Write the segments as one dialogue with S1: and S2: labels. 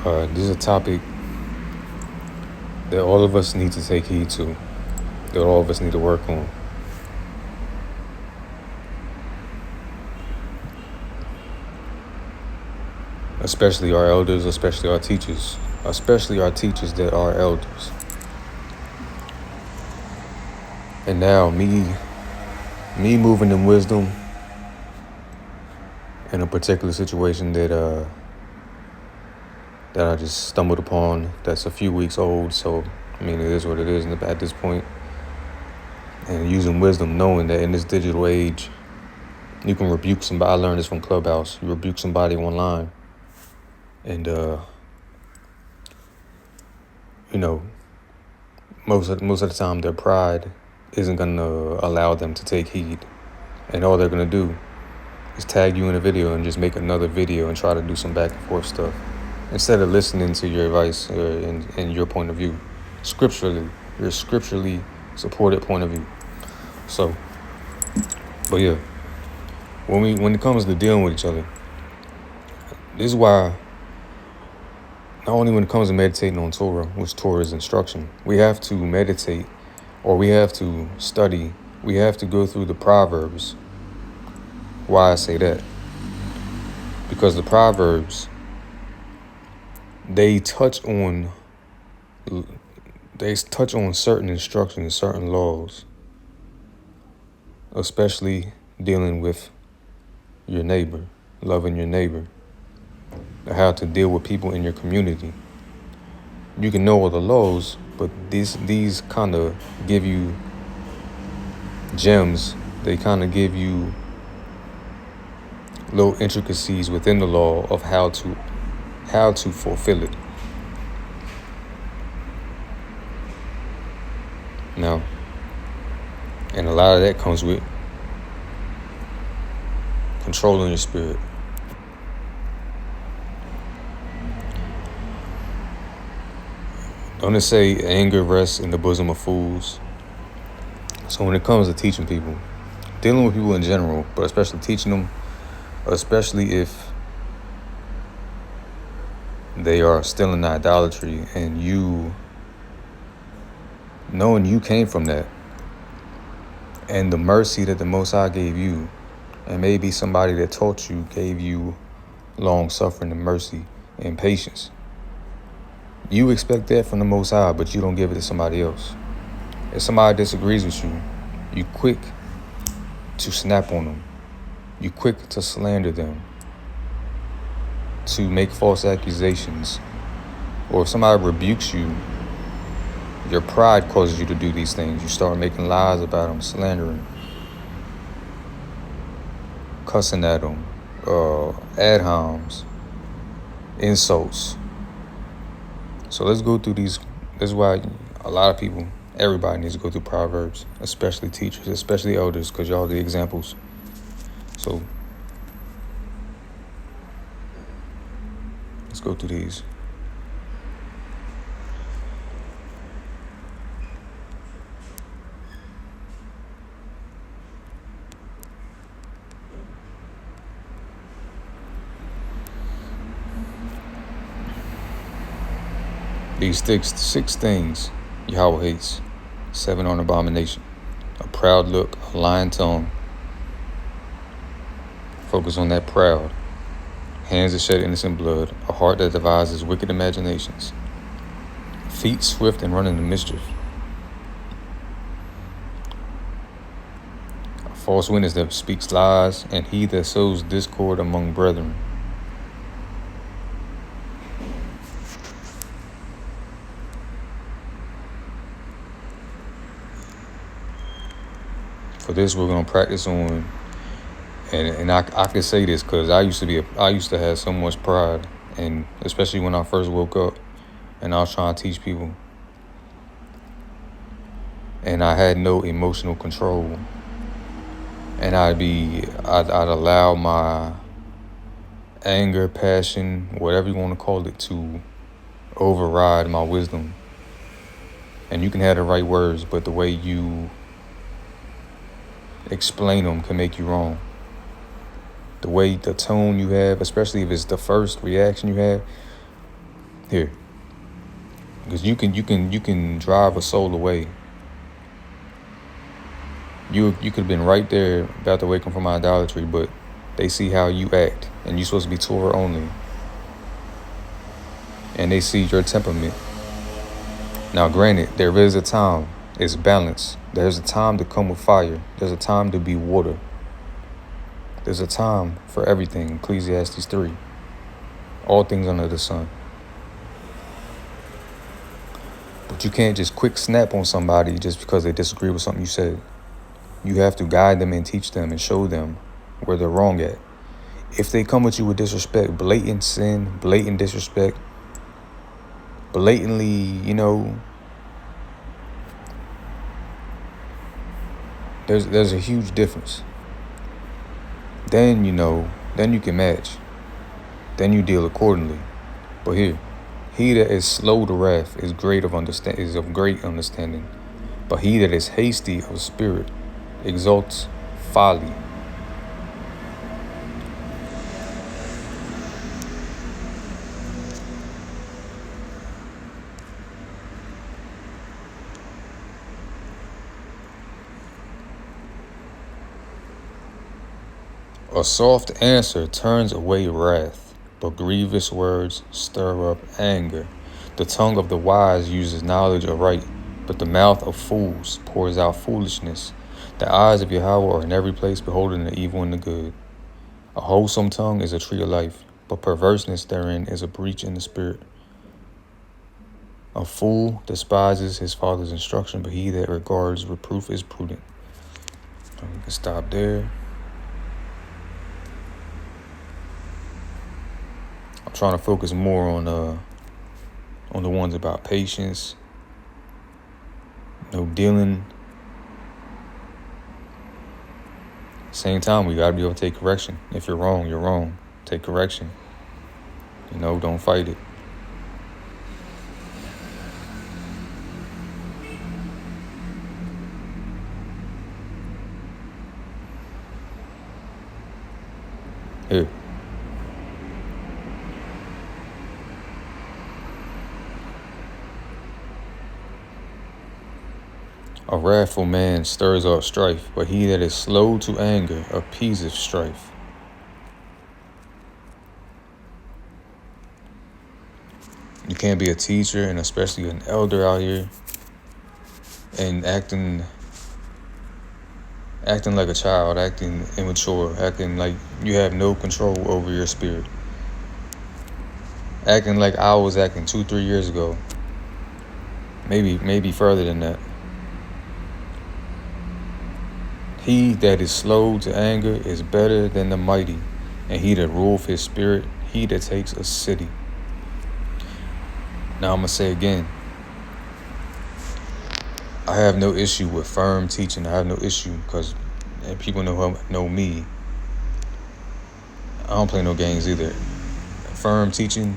S1: This is a topic that all of us need to take heed to, that all of us need to work on. Especially our elders, especially our teachers, especially our teachers that are elders. And now me moving in wisdom in a particular situation that I just stumbled upon that's a few weeks old. So, I mean, it is what it is at this point. And using wisdom, knowing that in this digital age, you can rebuke somebody. I learned this from Clubhouse. You rebuke somebody online. And, most of the time, their pride isn't going to allow them to take heed. And all they're going to do is tag you in a video and just make another video and try to do some back and forth stuff, instead of listening to your advice and your point of view, your scripturally supported point of view. So, but yeah, when it comes to dealing with each other, this is why not only when it comes to meditating on Torah, which Torah is instruction, we have to meditate, or we have to study, we have to go through the Proverbs. Why I say that? Because the Proverbs, they touch on certain instructions, certain laws, especially dealing with your neighbor, loving your neighbor, how to deal with people in your community. You can know all the laws, but these kind of give you gems. They kind of give you little intricacies within the law of how to fulfill it. Now, and a lot of that comes with controlling your spirit. Don't it say anger rests in the bosom of fools? So when it comes to teaching people, dealing with people in general, but especially teaching them, especially if they are still in idolatry and you knowing you came from that, and the mercy that the Most High gave you, and maybe somebody that taught you gave you long suffering and mercy and patience. You expect that from the Most High, but you don't give it to somebody else. If somebody disagrees with you, you quick to snap on them. You quick to slander them, to make false accusations. Or if somebody rebukes you, your pride causes you to do these things. You start making lies about them, slandering, cussing at them, ad homs, insults. So let's go through these. This is why a lot of people, everybody needs to go through Proverbs, especially teachers, especially elders, because y'all are the examples. So let's go through these. These six things Yahweh hates. 7 on abomination. A proud look, a lying tongue. Focus on that proud. Hands that shed innocent blood. A heart that devises wicked imaginations. Feet swift and running to mischief. A false witness that speaks lies, and he that sows discord among brethren. For this, we're going to practice on, and I can say this because I used to have so much pride, and especially when I first woke up and I was trying to teach people, and I had no emotional control, and I'd allow my anger, passion, whatever you want to call it, to override my wisdom. And you can have the right words, but the way you explain them can make you wrong. The tone you have, especially if it's the first reaction you have, Here. Because you can drive a soul away. You could have been right there about to wake them from idolatry, but they see how you act, and you're supposed to be Torah only. And they see your temperament. Now, granted, there is a time. It's balance. There's a time to come with fire. There's a time to be water. There's a time for everything. Ecclesiastes 3. All things under the sun. But you can't just quick snap on somebody just because they disagree with something you said. You have to guide them and teach them and show them where they're wrong at. If they come at you with disrespect, blatant sin, blatant disrespect, blatantly, there's a huge difference. Then, then you can match. Then you deal accordingly. But here, he that is slow to wrath is of great understanding. But he that is hasty of spirit exalts folly. A soft answer turns away wrath, but grievous words stir up anger. The tongue of the wise uses knowledge aright, but the mouth of fools pours out foolishness. The eyes of Yahweh are in every place, beholding the evil and the good. A wholesome tongue is a tree of life, but perverseness therein is a breach in the spirit. A fool despises his father's instruction, but he that regards reproof is prudent. We can stop there. I'm trying to focus more on the ones about patience, dealing. Same time, we gotta be able to take correction. If you're wrong, you're wrong. Take correction. Don't fight it. Here. A wrathful man stirs up strife, but he that is slow to anger appeaseth strife. You can't be a teacher, and especially an elder out here, and acting like a child, acting immature, acting like you have no control over your spirit. Acting like I was acting 2-3 years ago. Maybe further than that. He that is slow to anger is better than the mighty, and he that ruleth his spirit, he that takes a city. Now I'm going to say again, I have no issue with firm teaching. I have no issue because people know me. I don't play no games either. Firm teaching,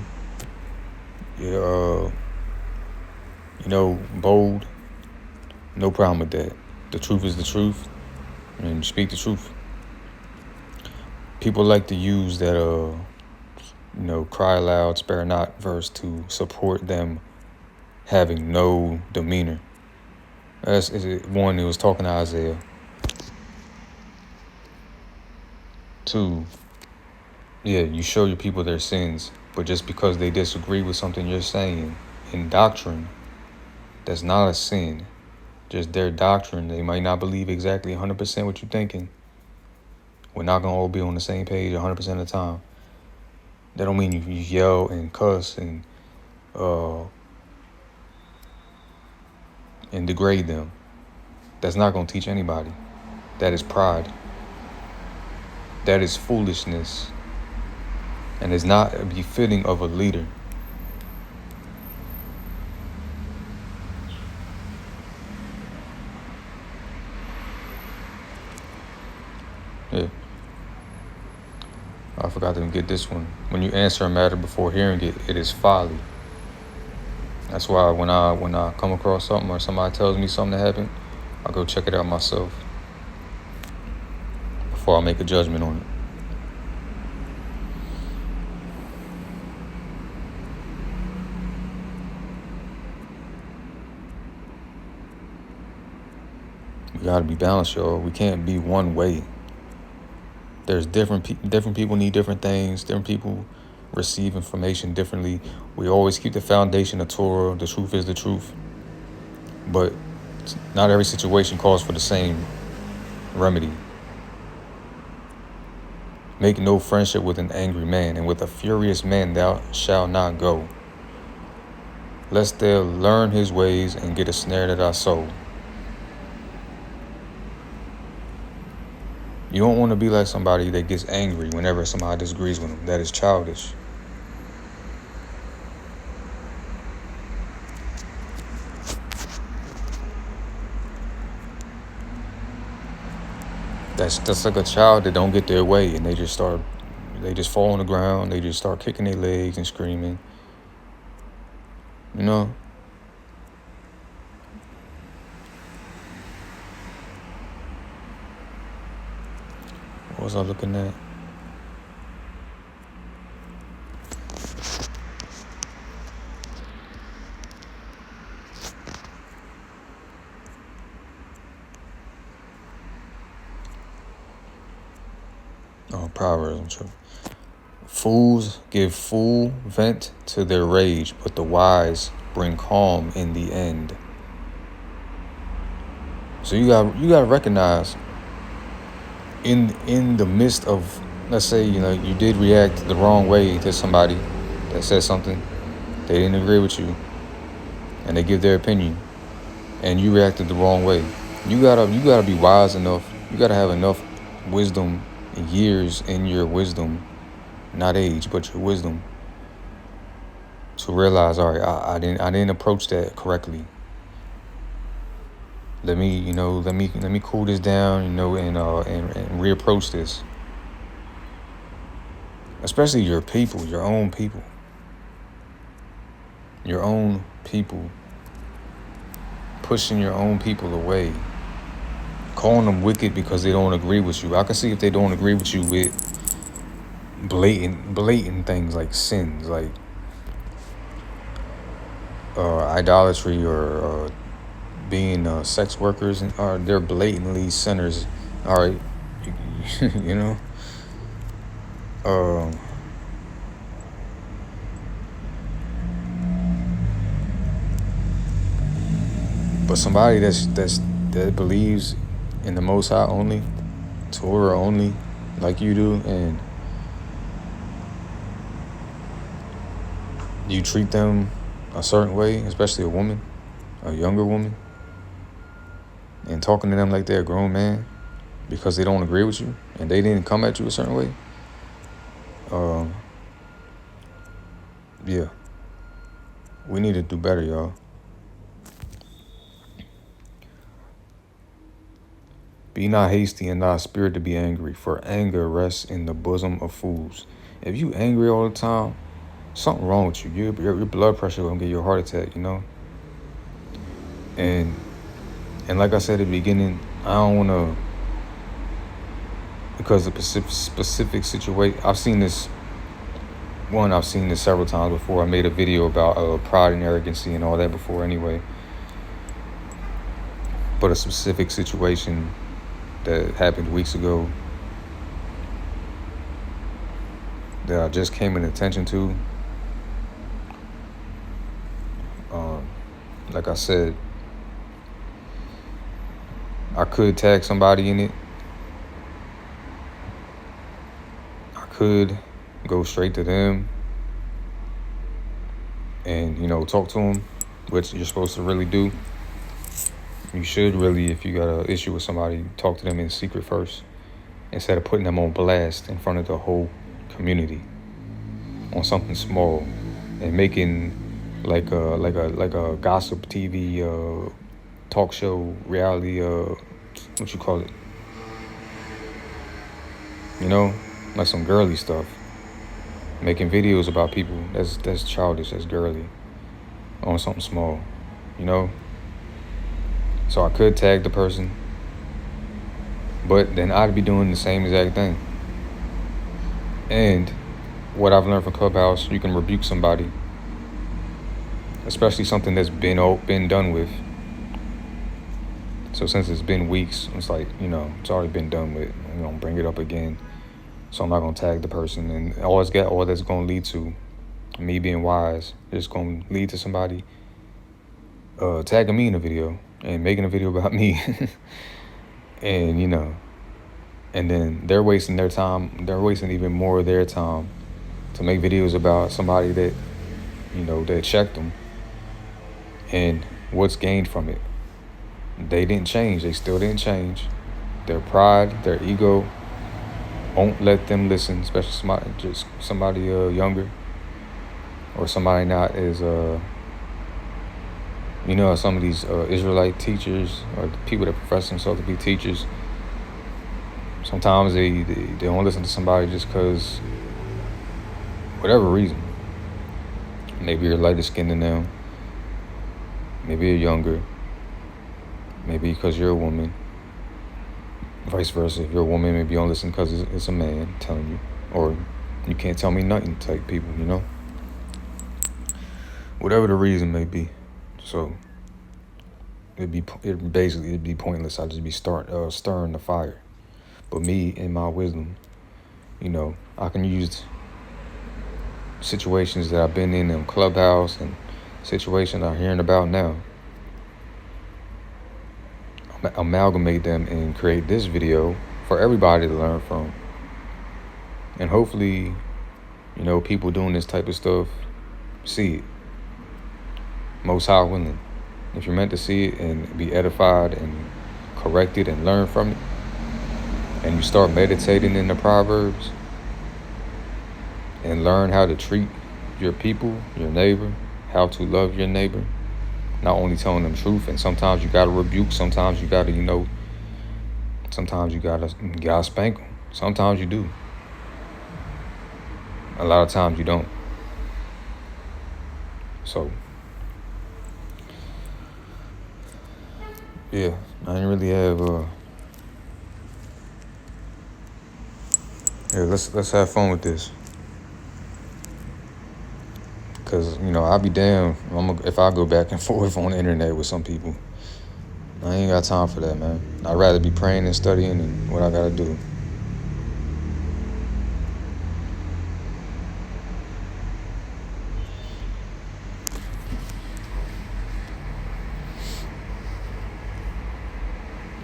S1: bold, no problem with that. The truth is the truth, and speak the truth. People like to use that, cry loud, spare not verse to support them having no demeanor. One, it was talking to Isaiah. 2, you show your people their sins, but just because they disagree with something you're saying in doctrine, that's not a sin. Just their doctrine. They might not believe exactly 100% what you're thinking. We're not going to all be on the same page 100% of the time. That don't mean you yell and cuss and degrade them. That's not going to teach anybody. That is pride. That is foolishness. And is not befitting of a leader. Yeah. I forgot to get this one. When you answer a matter before hearing it, it is folly. That's why when I come across something or somebody tells me something that happened, I go check it out myself before I make a judgment on it. gotta be balanced, y'all. We can't be one way. There's different people need different things. Different people receive information differently. We always keep the foundation of Torah. The truth is the truth. But not every situation calls for the same remedy. Make no friendship with an angry man, and with a furious man thou shalt not go, lest thou learn his ways and get a snare to thy soul. You don't want to be like somebody that gets angry whenever somebody disagrees with them. That is childish. That's like a child that don't get their way, and they just fall on the ground. They just start kicking their legs and screaming. You know? What was I looking at? Oh, Proverbs, I'm sure. Fools give full vent to their rage, but the wise bring calm in the end. So you gotta recognize in the midst of, let's say, you did react the wrong way to somebody that said something, they didn't agree with you, and they give their opinion, and you reacted the wrong way. You gotta be wise enough. You gotta have enough wisdom, years in your wisdom, not age, but your wisdom, to realize, all right, I didn't approach that correctly. Let me cool this down, and reapproach this. Especially your people, your own people. Your own people. Pushing your own people away. Calling them wicked because they don't agree with you. I can see if they don't agree with you with blatant things like sins, like idolatry, or being sex workers, and they're blatantly sinners. All right, but somebody that believes in the Most High only, Torah only, like you do, and you treat them a certain way, especially a woman, a younger woman, and talking to them like they're a grown man because they don't agree with you and they didn't come at you a certain way. Yeah, we need to do better, y'all. Be not hasty in thy spirit to be angry, for anger rests in the bosom of fools. If you angry all the time, something wrong with you. Your blood pressure gonna get you a heart attack, And like I said at the beginning, I don't want to, because of specific situation. I've seen this several times before. I made a video about pride and arrogancy and all that before anyway. But a specific situation that happened weeks ago that I just came in attention to. Like I said, I could tag somebody in it. I could go straight to them and, talk to them, which you're supposed to really do. You should really, if you got an issue with somebody, talk to them in secret first, instead of putting them on blast in front of the whole community on something small and making like a gossip TV talk show, reality, what you call it? Like some girly stuff. Making videos about people, that's childish, that's girly, on something small, So I could tag the person, but then I'd be doing the same exact thing. And what I've learned from Clubhouse, you can rebuke somebody, especially something that's been done with. So since it's been weeks, it's like, it's already been done with. I'm gonna bring it up again. So I'm not gonna tag the person, and all that's gonna lead to me being wise. It's gonna lead to somebody tagging me in a video and making a video about me, and and then they're wasting their time. They're wasting even more of their time to make videos about somebody that that checked them, and what's gained from it. They didn't change. They still didn't change. Their pride, their ego won't let them listen, especially somebody younger, or somebody not as some of these Israelite teachers or the people that profess themselves to be teachers. Sometimes they don't listen to somebody just because whatever reason. Maybe you're lighter skinned than them. Maybe you're younger. Maybe because you're a woman. Vice versa. If you're a woman, maybe you don't listen because it's a man telling you. Or you can't tell me nothing type people, Whatever the reason may be. So it'd be pointless. I'd just be stirring the fire. But me, in my wisdom, I can use situations that I've been in Clubhouse and situations I'm hearing about now, amalgamate them and create this video for everybody to learn from. And hopefully, people doing this type of stuff see it. Most High willing. If you're meant to see it and be edified and corrected and learn from it, and you start meditating in the Proverbs and learn how to treat your people, your neighbor, how to love your neighbor, not only telling them truth, and sometimes you gotta rebuke, sometimes you gotta, sometimes you gotta spank them. Sometimes you do. A lot of times you don't. So, yeah, I didn't really have let's have fun with this. Cause I'll be damned if I go back and forth on the internet with some people. I ain't got time for that, man. I'd rather be praying and studying and what I gotta do.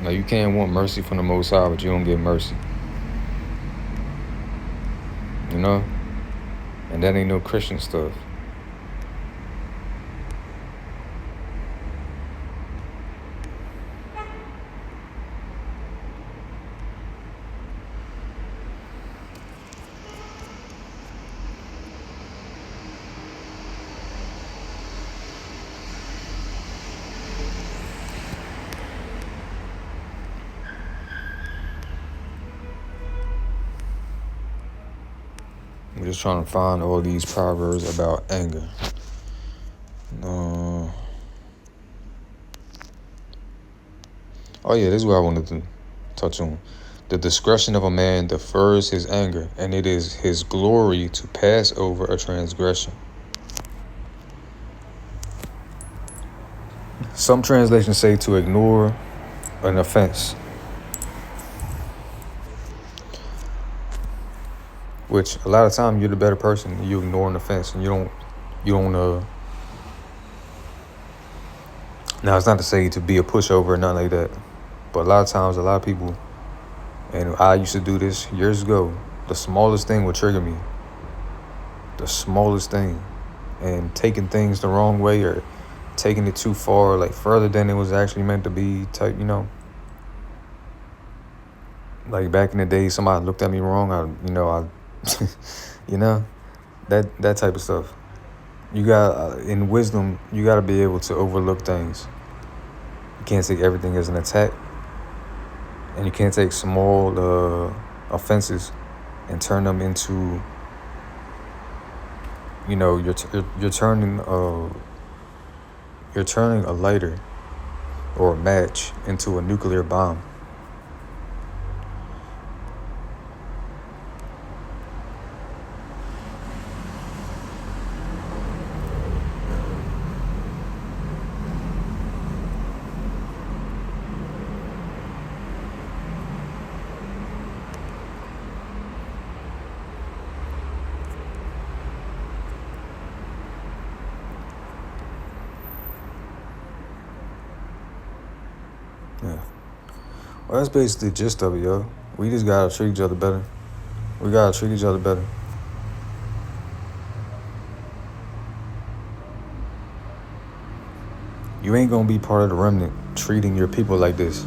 S1: Now you can't want mercy from the Most High, but you don't get mercy. And that ain't no Christian stuff. I'm just trying to find all these proverbs about anger. Oh yeah, this is what I wanted to touch on. The discretion of a man defers his anger, and it is his glory to pass over a transgression. Some translations say to ignore an offense, which a lot of times you're the better person. You ignore an offense, and you don't. Now it's not to say to be a pushover or nothing like that, but a lot of times, a lot of people, and I used to do this years ago. The smallest thing would trigger me. The smallest thing, and taking things the wrong way or taking it too far, like further than it was actually meant to be. Type, like back in the day, somebody looked at me wrong. That type of stuff. You got in wisdom, you got to be able to overlook things. You can't take everything as an attack, and you can't take small offenses and turn them into, you're turning a lighter or a match into a nuclear bomb. Yeah. Well, that's basically the gist of it, yo. We just gotta treat each other better. We gotta treat each other better. You ain't gonna be part of the remnant treating your people like this.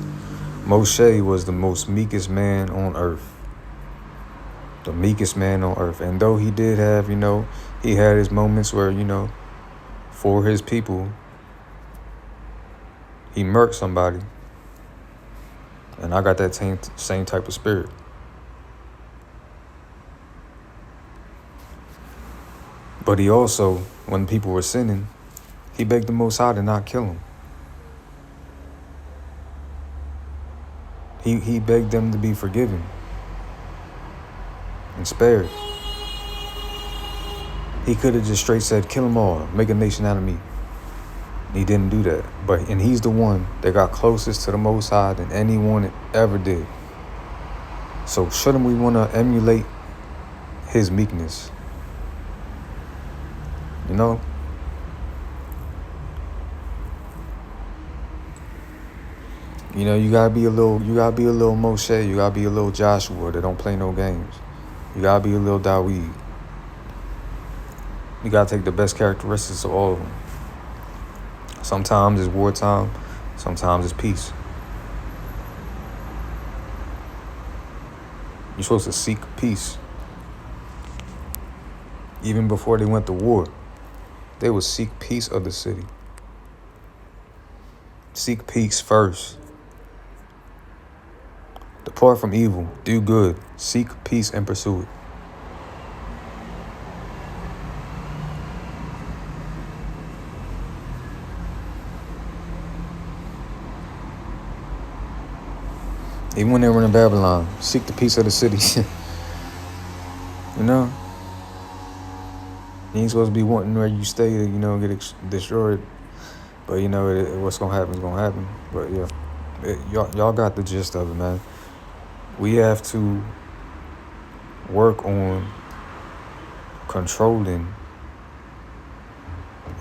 S1: Moshe was the most meekest man on earth. The meekest man on earth. And though he did have, he had his moments where, for his people, he murked somebody. And I got that same type of spirit. But he also, when people were sinning, he begged the Most High to not kill him. He begged them to be forgiven and spared. He could have just straight said, kill them all, make a nation out of me. He didn't do that. And he's the one that got closest to the Most High than anyone ever did. So shouldn't we want to emulate his meekness? You gotta be a little Moshe, you gotta be a little Joshua that don't play no games. You gotta be a little Dawid. You gotta take the best characteristics of all of them. Sometimes it's wartime, sometimes it's peace. You're supposed to seek peace. Even before they went to war, they would seek peace of the city. Seek peace first. Depart from evil, do good, seek peace and pursue it. Even when they were in Babylon, seek the peace of the city. You ain't supposed to be wanting where you stay to, get destroyed. But, what's going to happen is going to happen. But, yeah, y'all got the gist of it, man. We have to work on controlling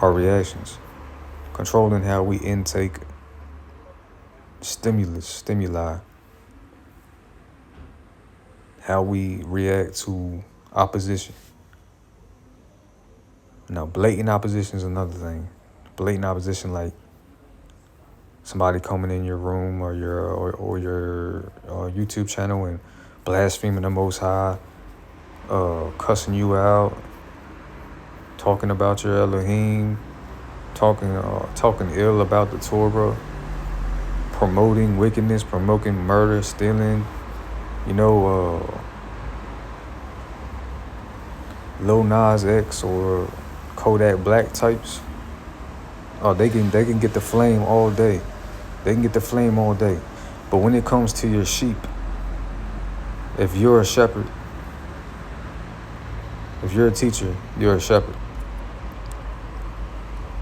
S1: our reactions, controlling how we intake stimuli, how we react to opposition. Now, blatant opposition is another thing. Blatant opposition, like somebody coming in your room or your YouTube channel and blaspheming the Most High, cussing you out, talking about your Elohim, talking ill about the Torah, promoting wickedness, promoting murder, stealing, Lil Nas X or Kodak Black types. Oh, they can get the flame all day. They can get the flame all day. But when it comes to your sheep, if you're a shepherd, if you're a teacher, you're a shepherd.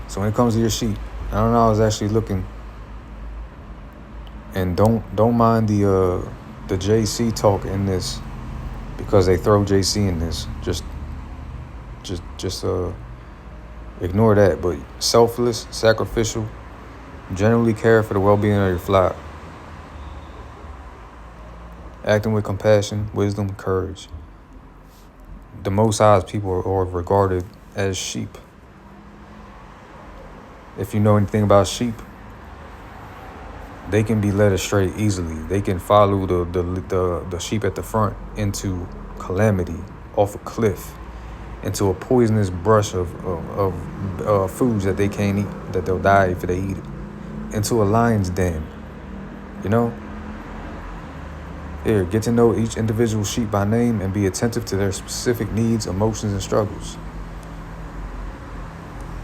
S1: So when it comes to your sheep, I don't know, I was actually looking, and don't mind the JC talk in this, because they throw JC in this. Just ignore that. But selfless, sacrificial, generally care for the well-being of your flock, acting with compassion, wisdom, courage. The Most High's people are regarded as sheep. If you know anything about sheep, they can be led astray easily. They can follow the sheep at the front into calamity, off a cliff, into a poisonous brush of foods that they can't eat, that they'll die if they eat it, into a lion's den. Here, get to know each individual sheep by name and be attentive to their specific needs, emotions, and struggles.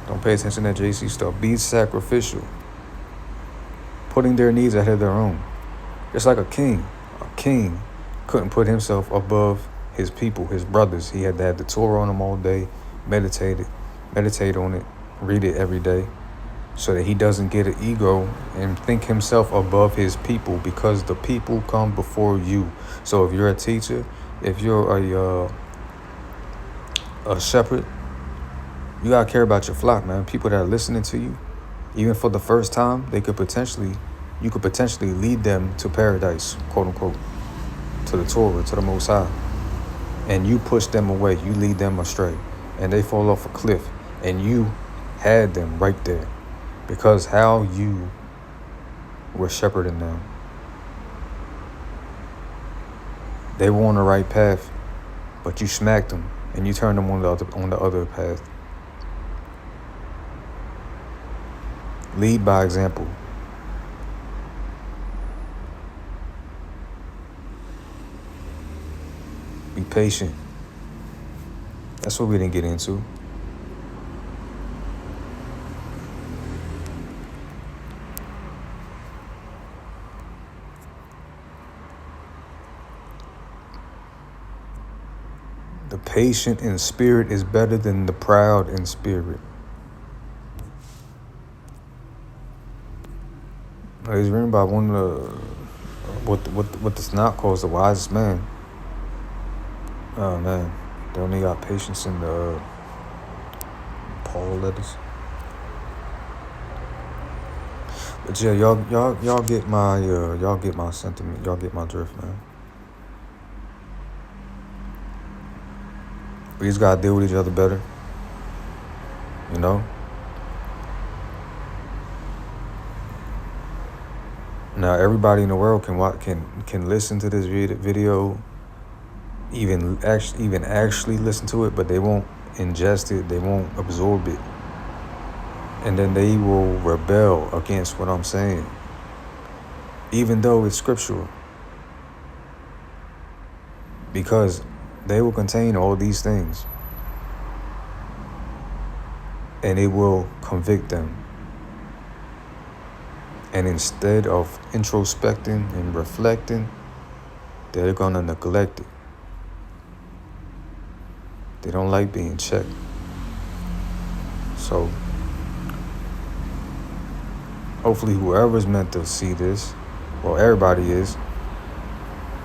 S1: Don't pay attention to that JC stuff. Be sacrificial, putting their needs ahead of their own. Just like a king. A king couldn't put himself above his people, his brothers. He had to have the Torah on him all day, meditate on it, read it every day, so that he doesn't get an ego and think himself above his people, because the people come before you. So if you're a teacher, if you're a shepherd, you gotta care about your flock, man. People that are listening to you, even for the first time, they could potentially you could potentially lead them to paradise, quote unquote, to the Torah, to the Most High. And you push them away, you lead them astray, and they fall off a cliff, and you had them right there because how you were shepherding them. They were on the right path, but you smacked them and you turned them on the other path. Lead by example. Be patient. That's what we didn't get into. The patient in spirit is better than the proud in spirit. It's written by one of the what the Tanakh calls the wisest man. Oh man, they only got patience in the Paul letters. But yeah, y'all get my sentiment. Y'all get my drift, man. We just gotta deal with each other better. You know? Now everybody in the world can listen to this video, even actually listen to it, but they won't ingest it, they won't absorb it. And then they will rebel against what I'm saying, even though it's scriptural. Because they will contain all these things. And it will convict them. And instead of introspecting and reflecting, they're gonna neglect it. They don't like being checked. So hopefully whoever's meant to see this, well, everybody is,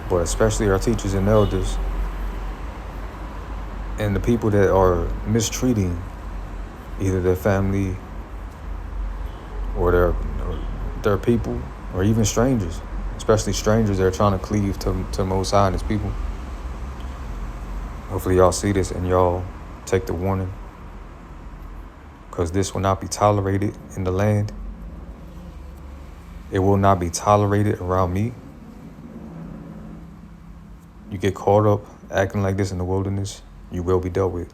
S1: but especially our teachers and elders and the people that are mistreating either their family or their people, or even strangers, especially strangers that are trying to cleave to Most High and His people. Hopefully y'all see this and y'all take the warning, because this will not be tolerated in the land. It will not be tolerated around me. You get caught up acting like this in the wilderness, you will be dealt with.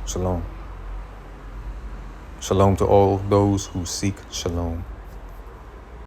S1: Shalom. Shalom to all those who seek shalom.